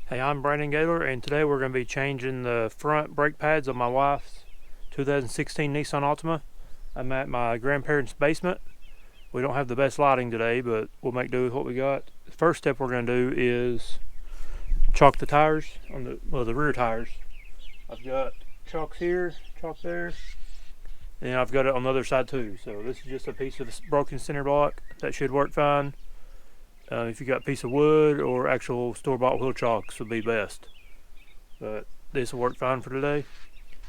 Hey, I'm Brandon Gaylor, and today we're going to be changing the front brake pads on my wife's 2016 Nissan Altima. I'm at my grandparents' basement. We don't have the best lighting today, but we'll make do with what we got. The first step we're going to do is chalk the tires on the rear tires. I've got chalks here, chalk there, and I've got it on the other side too. So this is just a piece of broken center block that should work fine. If you got a piece of wood or actual store-bought wheel chalks would be best, but this will work fine for today.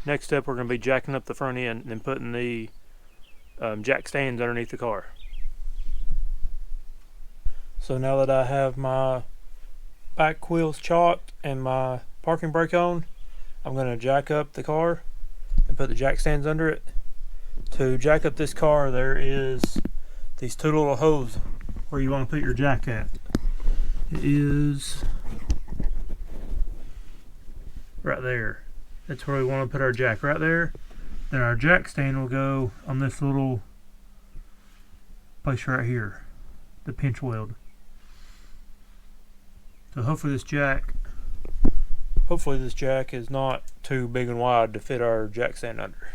Next step, we're going to be jacking up the front end and then putting the jack stands underneath the car. So now that I have my back wheels chalked and my parking brake on, I'm going to jack up the car and put the jack stands under it. To jack up this car, there is these two little holes where you want to put your jack at. It is right there. That's where we want to put our jack, right there. Then our jack stand will go on this little place right here, the pinch weld. So hopefully this jack is not too big and wide to fit our jack stand under.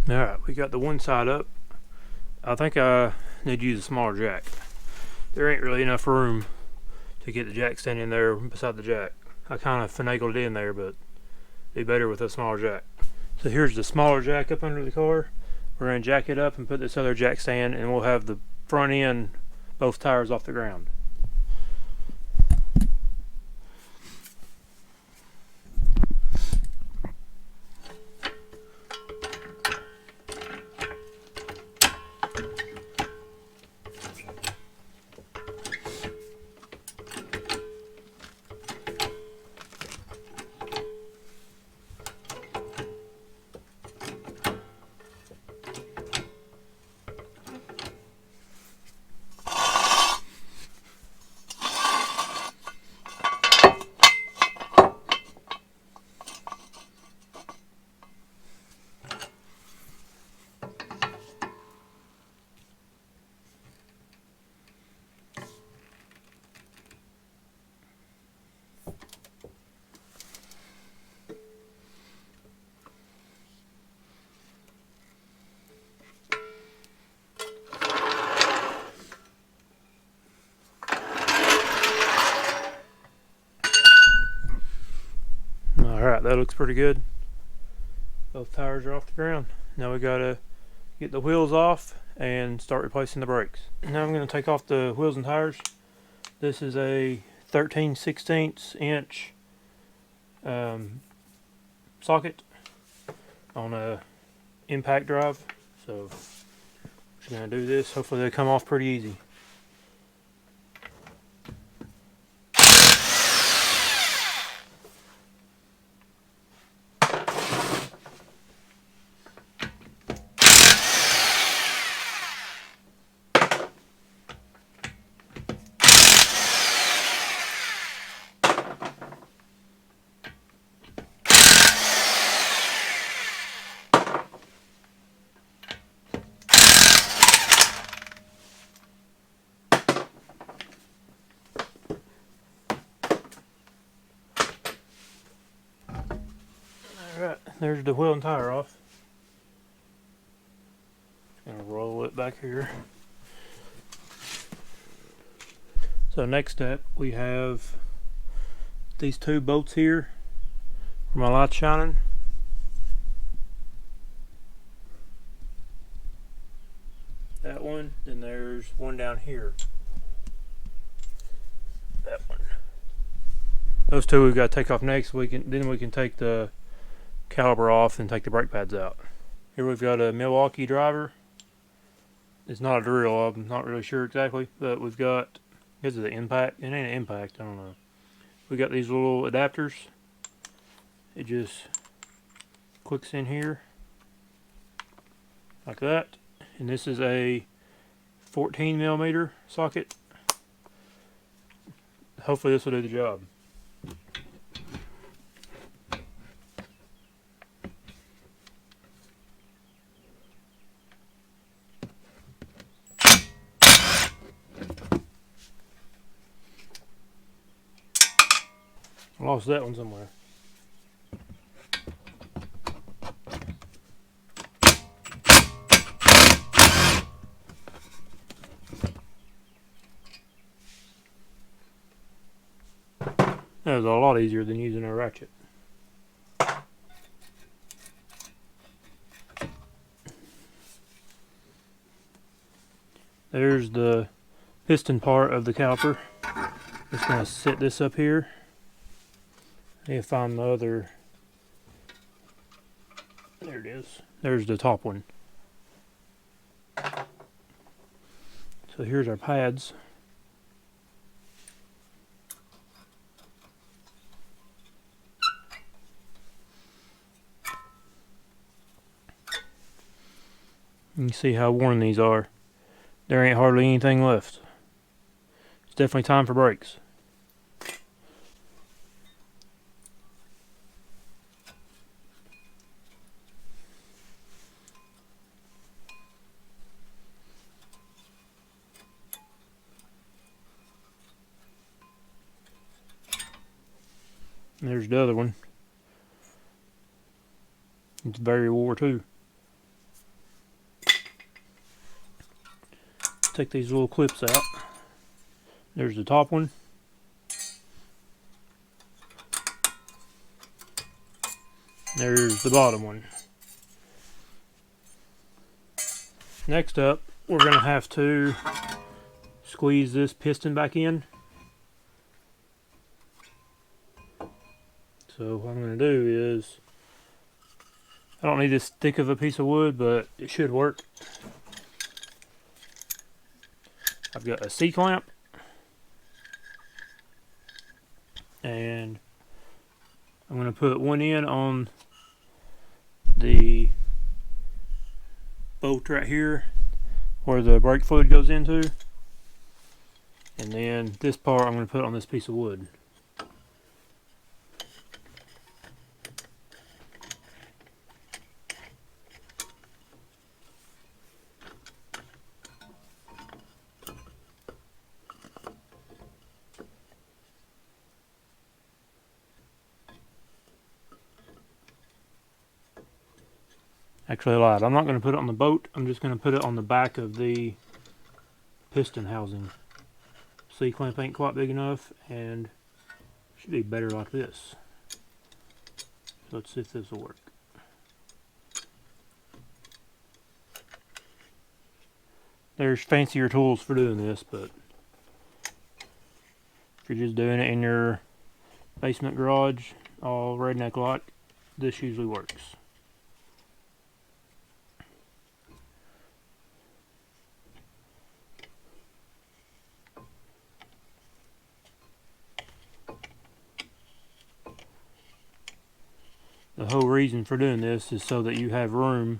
Alright, we got the one side up. I think I need to use a smaller jack. There ain't really enough room to get the jack stand in there beside the jack. I kind of finagled it in there, but it'd be better with a smaller jack. So here's the smaller jack up under the car. We're going to jack it up and put this other jack stand, and we'll have the front end, both tires off the ground. Alright, that looks pretty good. Both tires are off the ground. Now we gotta get the wheels off and start replacing the brakes. Now I'm gonna take off the wheels and tires. This is a 13/16 inch socket on a impact drive. So just gonna do this. Hopefully they come off pretty easy. There's the wheel and tire off. Gonna roll it back here. So next step, we have these two bolts here where my light's shining. That one, then there's one down here. That one. Those two we've got to take off next. Then we can take the caliper off and take the brake pads out. Here we've got a Milwaukee driver. It's not a drill, I'm not really sure exactly, but we've got, this is the impact, it ain't an impact, I don't know. We got these little adapters. It just clicks in here like that, and this is a 14mm socket. Hopefully this will do the job. I lost that one somewhere. That was a lot easier than using a ratchet. There's the piston part of the caliper. Just gonna set this up here. I need to find the other. There it is. There's the top one. So here's our pads. You can see how worn these are. There ain't hardly anything left. It's definitely time for brakes. And there's the other one. It's very wore too. Take these little clips out. There's the top one. There's the bottom one. Next up, we're going to have to squeeze this piston back in. So what I'm going to do is, I don't need this thick of a piece of wood, but it should work. I've got a C-clamp, and I'm going to put one in on the bolt right here where the brake fluid goes into, and then this part I'm going to put on this piece of wood. Actually, I lied. I'm not going to put it on the boat. I'm just going to put it on the back of the piston housing. C-clamp ain't quite big enough, and should be better like this. So let's see if this will work. There's fancier tools for doing this, but if you're just doing it in your basement garage, all redneck like, this usually works. The whole reason for doing this is so that you have room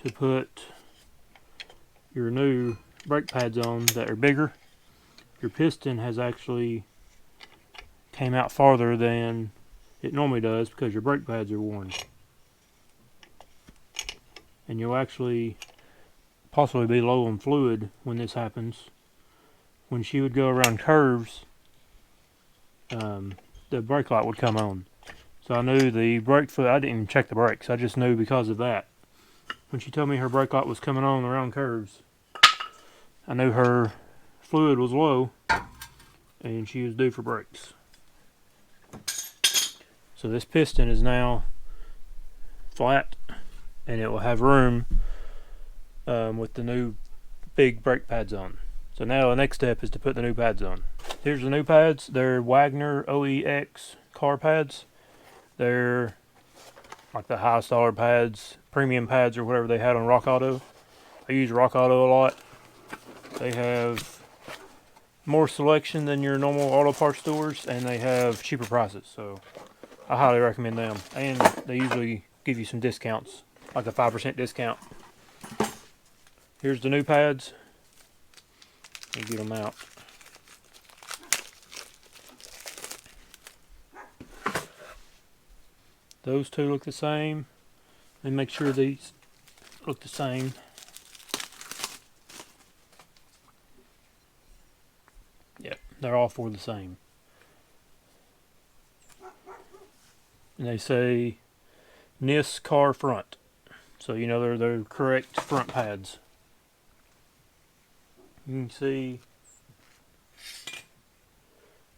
to put your new brake pads on that are bigger. Your piston has actually came out farther than it normally does because your brake pads are worn. And you'll actually possibly be low on fluid when this happens. When she would go around curves, the brake light would come on. So I knew the brake fluid, I didn't even check the brakes, I just knew because of that. When she told me her brake light was coming on around curves, I knew her fluid was low and she was due for brakes. So this piston is now flat and it will have room with the new big brake pads on. So now the next step is to put the new pads on. Here's the new pads. They're Wagner OEX car pads. They're like the highest dollar pads, premium pads or whatever they had on Rock Auto. I use Rock Auto a lot. They have more selection than your normal auto parts stores and they have cheaper prices. So I highly recommend them. And they usually give you some discounts, like a 5% discount. Here's the new pads. Let me get them out. Those two look the same. And make sure these look the same. Yep, they're all four the same. And they say NIS car front. So you know they're correct front pads. You can see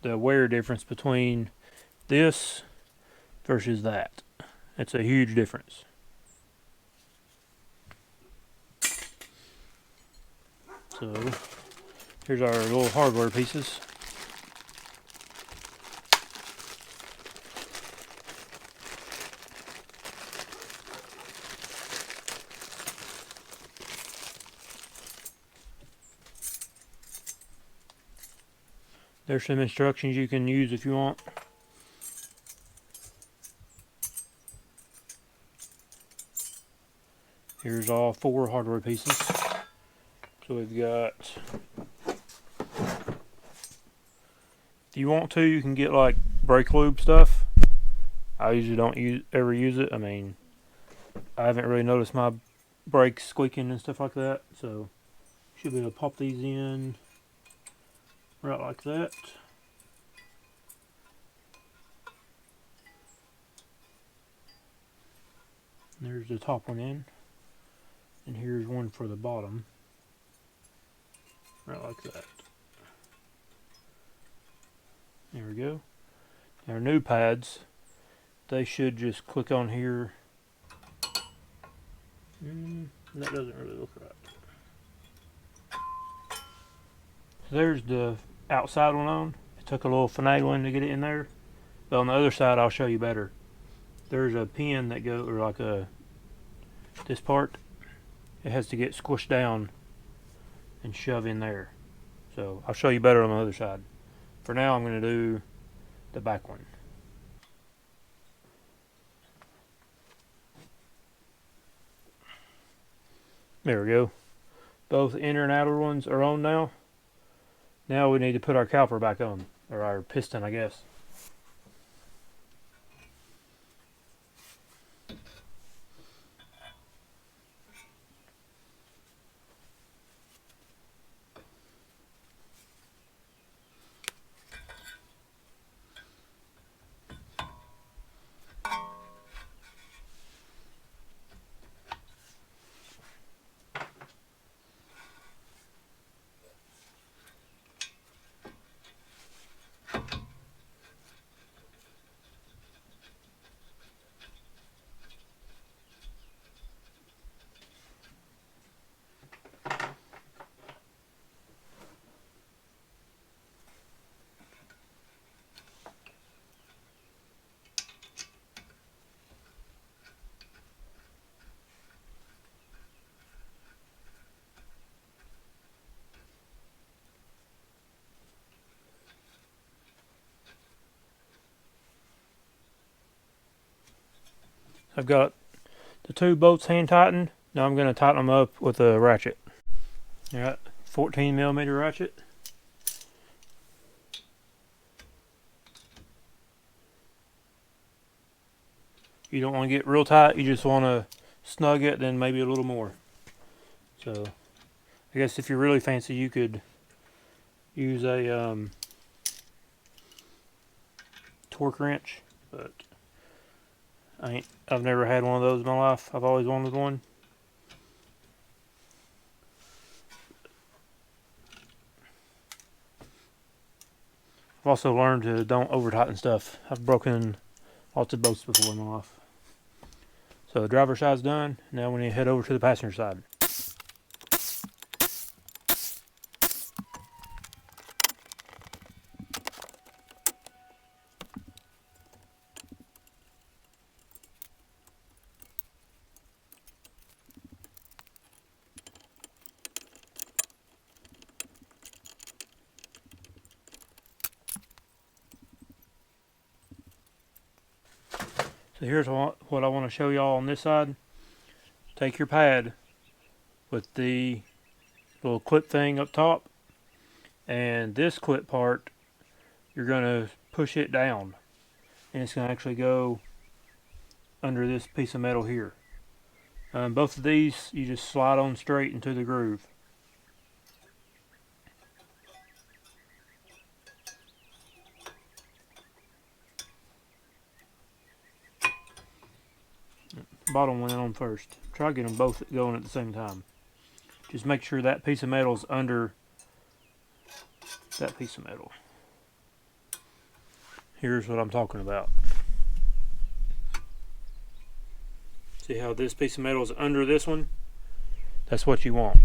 the wear difference between this versus that. It's a huge difference. So here's our little hardware pieces. There's some instructions you can use if you want. Here's all four hardware pieces. So we've got, if you want to, you can get like brake lube stuff. I usually don't ever use it. I mean, I haven't really noticed my brakes squeaking and stuff like that. So should be able to pop these in right like that. There's the top one in. And here's one for the bottom. Right like that. There we go. Our new pads, they should just click on here. That doesn't really look right. So there's the outside one on. It took a little finagling to get it in there. But on the other side, I'll show you better. There's a pin that goes, or like this part. It has to get squished down and shove in there. So I'll show you better on the other side. For now, I'm going to do the back one. There we go. Both inner and outer ones are on now. Now we need to put our caliper back on, or our piston, I guess. I've got the two bolts hand tightened. Now I'm going to tighten them up with a ratchet. Alright, 14mm ratchet. You don't want to get real tight, you just want to snug it, then maybe a little more. So, I guess if you're really fancy, you could use a torque wrench, but I've never had one of those in my life. I've always wanted one. I've also learned to don't over tighten stuff. I've broken lots of boats before in my life. So the driver's side's done. Now we need to head over to the passenger side. So here's what I want to show y'all on this side. Take your pad with the little clip thing up top, and this clip part, you're going to push it down, and it's going to actually go under this piece of metal here. Both of these, you just slide on straight into the groove. Bottom went on first. Try to get them both going at the same time. Just make sure that piece of metal is under that piece of metal. Here's what I'm talking about. See how this piece of metal is under this one? That's what you want.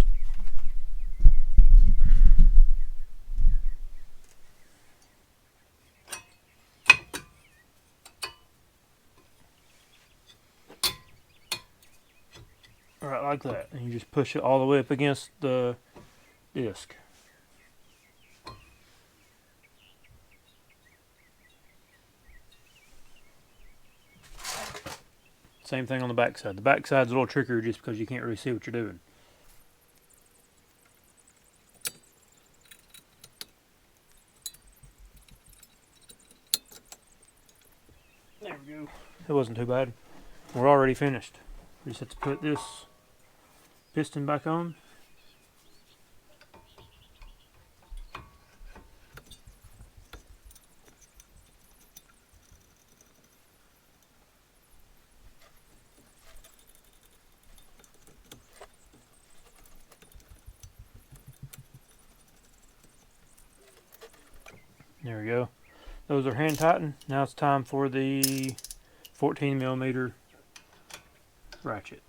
Alright, like that. And you just push it all the way up against the disc. Same thing on the back side. The back side's a little trickier just because you can't really see what you're doing. There we go. It wasn't too bad. We're already finished. We just have to put this piston back on. There we go. Those are hand tightened. Now it's time for the 14mm ratchet.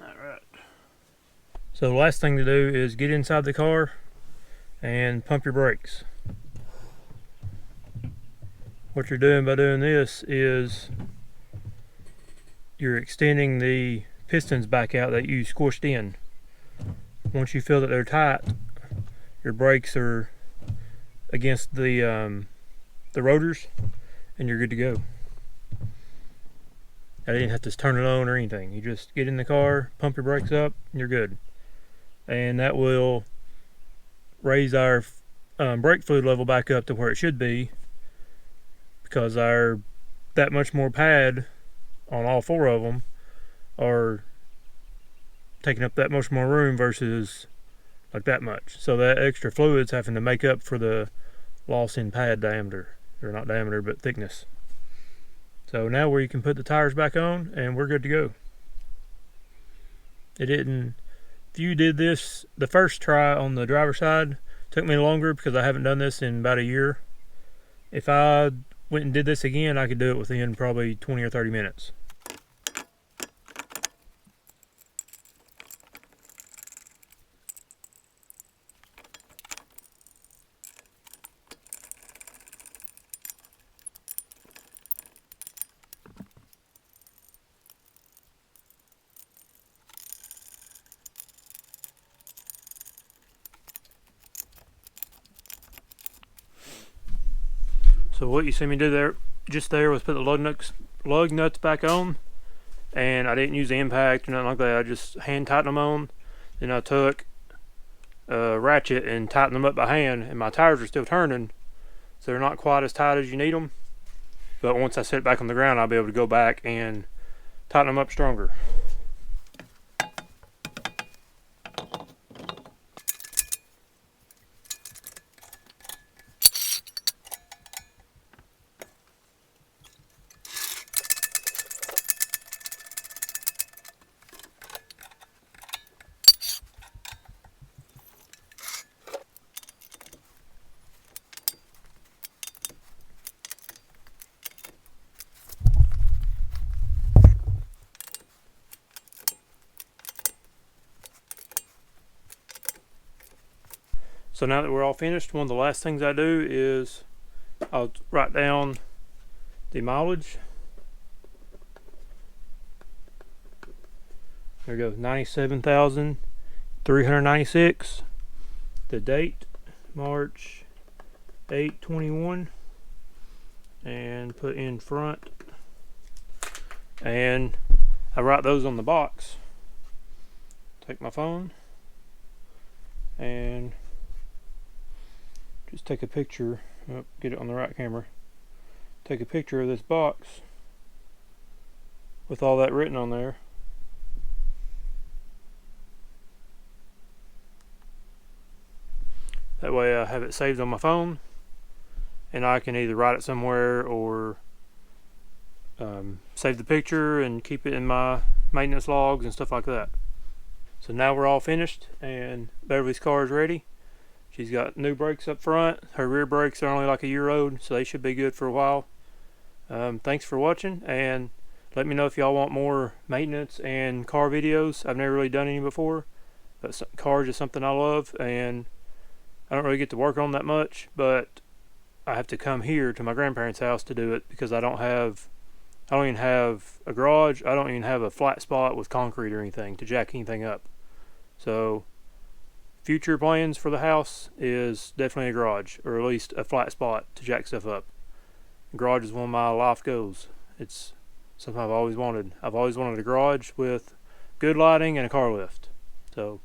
Alright. So the last thing to do is get inside the car and pump your brakes. What you're doing by doing this is you're extending the pistons back out that you squished in. Once you feel that they're tight, your brakes are against the rotors, and you're good to go. I didn't have to turn it on or anything. You just get in the car, pump your brakes up, and you're good. And that will raise our brake fluid level back up to where it should be, because that much more pad on all four of them are taking up that much more room versus like that much. So that extra fluid's having to make up for the loss in pad diameter, or not diameter but thickness. So now where you can put the tires back on and we're good to go. If you did this the first try on the driver's side, it took me longer because I haven't done this in about a year. If I went and did this again, I could do it within probably 20 or 30 minutes. So what you see me do there, just there, was put the lug nuts back on, and I didn't use the impact or nothing like that. I just hand tightened them on. Then I took a ratchet and tightened them up by hand, and my tires are still turning, so they're not quite as tight as you need them. But once I set it back on the ground, I'll be able to go back and tighten them up stronger. So now that we're all finished, one of the last things I do is I'll write down the mileage. There we go, 97,396. The date, March 8/21, and put in front. And I write those on the box. Take my phone and just take a picture. Get it on the right camera. Take a picture of this box with all that written on there. That way I have it saved on my phone, and I can either write it somewhere or save the picture and keep it in my maintenance logs and stuff like that. So now we're all finished, and Beverly's car is ready. She's got new brakes up front. Her rear brakes are only like a year old, so they should be good for a while. Thanks for watching, and let me know if y'all want more maintenance and car videos. I've never really done any before, but cars is something I love, and I don't really get to work on that much, but I have to come here to my grandparents' house to do it because I don't even have a garage. I don't even have a flat spot with concrete or anything to jack anything up. So future plans for the house is definitely a garage, or at least a flat spot to jack stuff up. The garage is one of my life goals. It's something I've always wanted. I've always wanted a garage with good lighting and a car lift. So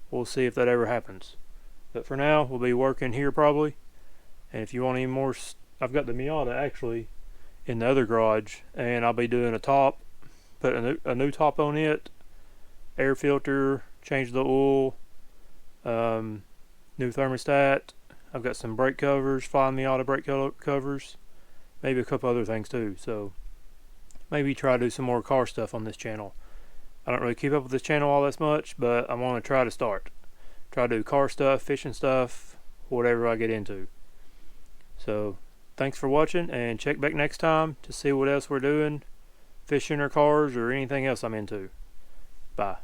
we'll see if that ever happens. But for now, we'll be working here probably. And if you want any more, I've got the Miata actually in the other garage, and I'll be doing a top, put a new top on it, air filter, change the oil, new thermostat. I've got some brake covers, flying Miata brake covers, maybe a couple other things too. So maybe try to do some more car stuff on this channel. I don't really keep up with this channel all that much, but I want to try to start. Try to do car stuff, fishing stuff, whatever I get into. So thanks for watching, and check back next time to see what else we're doing, fishing or cars or anything else I'm into. Bye.